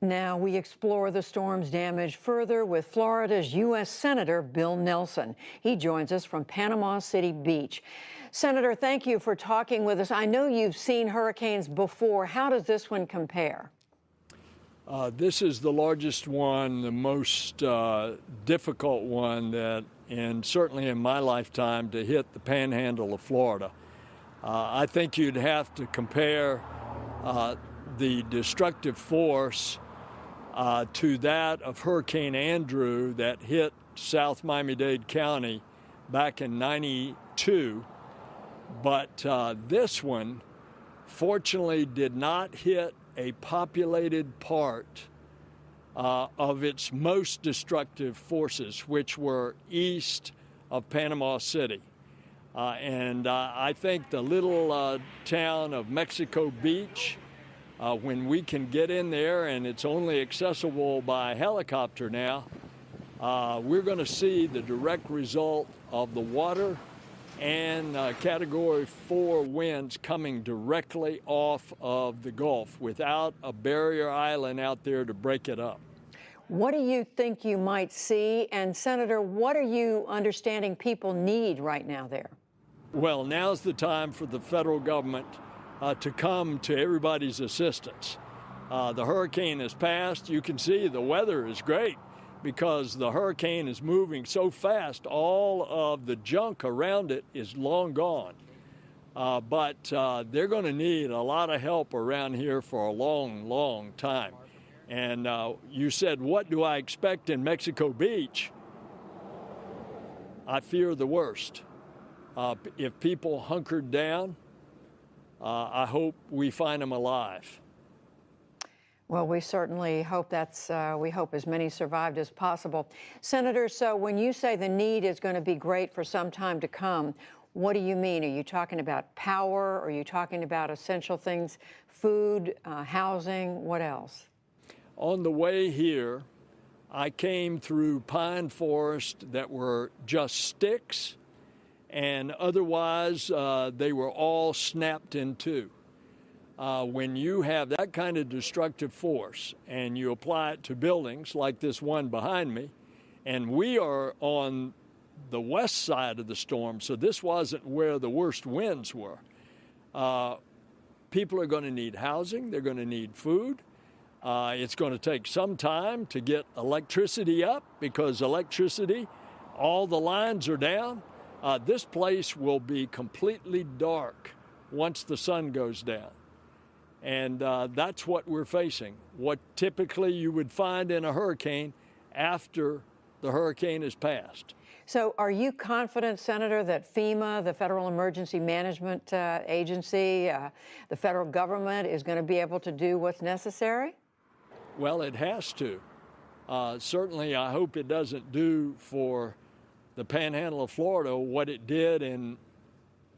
Now we explore the storm's damage further with Florida's U.S. Senator Bill Nelson. He joins us from Panama City Beach. Senator, thank you for talking with us. I know you've seen hurricanes before. How does this one compare? This is the largest one, the most difficult one that, and certainly in my lifetime, to hit the Panhandle of Florida. I think you'd have to compare the destructive force to that of Hurricane Andrew that hit South Miami-Dade County back in '92. But this one, fortunately, did not hit a populated part of its most destructive forces, which were east of Panama City. And I think the little town of Mexico Beach, when we can get in there and it's only accessible by helicopter now, we're going to see the direct result of the water and Category 4 winds coming directly off of the Gulf without a barrier island out there to break it up. What do you think you might see? And Senator, what are you understanding people need right now there? Well, now's the time for the federal government to come to everybody's assistance. The hurricane has passed. You can see the weather is great because the hurricane is moving so fast. All of the junk around it is long gone. But they're going to need a lot of help around here for a long, long time. And you said, what do I expect in Mexico Beach? I fear the worst. If people hunkered down, I hope we find them alive. Well, we certainly hope we hope as many survived as possible. Senator, so when you say the need is going to be great for some time to come, what do you mean? Are you talking about power? Are you talking about essential things, food, housing? What else? On the way here, I came through pine forest that were just sticks, and otherwise they were all snapped in two. When you have that kind of destructive force and you apply it to buildings like this one behind me, and we are on the west side of the storm, so this wasn't where the worst winds were. People are going to need housing, they're going to need food. It's going to take some time to get electricity up because electricity, all the lines are down. This place will be completely dark once the sun goes down. And that's what we're facing, what typically you would find in a hurricane after the hurricane is passed. So are you confident, Senator, that FEMA, the Federal Emergency Management Agency, the federal government is going to be able to do what's necessary? Well, it has to. Certainly, I hope it doesn't do for the Panhandle of Florida what it did in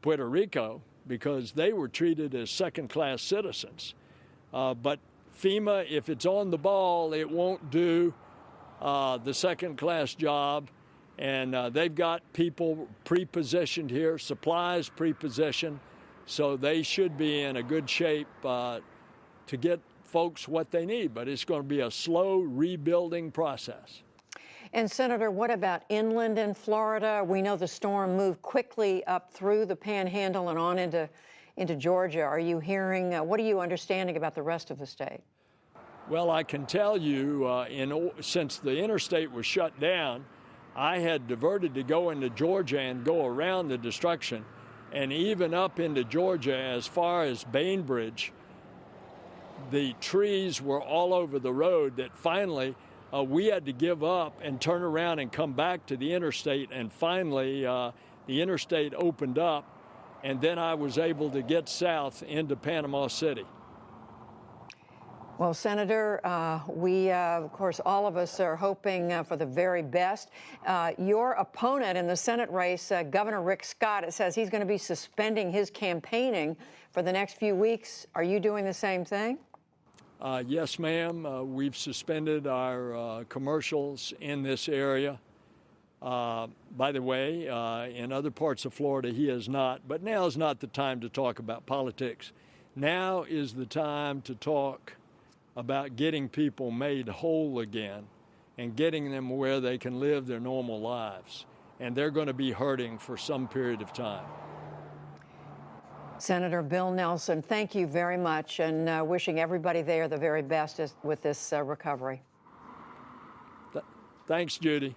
Puerto Rico, because they were treated as second-class citizens. But FEMA, if it's on the ball, it won't do the second-class job. And they've got people pre-positioned here, supplies pre-positioned, so they should be in a good shape to get folks what they need. But it's going to be a slow rebuilding process. And Senator, what about inland in Florida? We know the storm moved quickly up through the Panhandle and on into Georgia. Are you hearing, what are you understanding about the rest of the state? Well, I can tell you, since the interstate was shut down, I had diverted to go into Georgia and go around the destruction. And even up into Georgia, as far as Bainbridge, the trees were all over the road that finally we had to give up and turn around and come back to the interstate, and finally the interstate opened up, and then I was able to get south into Panama City. Well, Senator, we, of course, all of us are hoping for the very best. Your opponent in the Senate race, Governor Rick Scott, it says he's going to be suspending his campaigning for the next few weeks. Are you doing the same thing? Yes, ma'am. We've suspended our commercials in this area. By the way, in other parts of Florida, he has not. But now is not the time to talk about politics. Now is the time to talk about getting people made whole again and getting them where they can live their normal lives. And they're going to be hurting for some period of time. Senator Bill Nelson, thank you very much, and wishing everybody there the very best with this recovery. Thanks, Judy.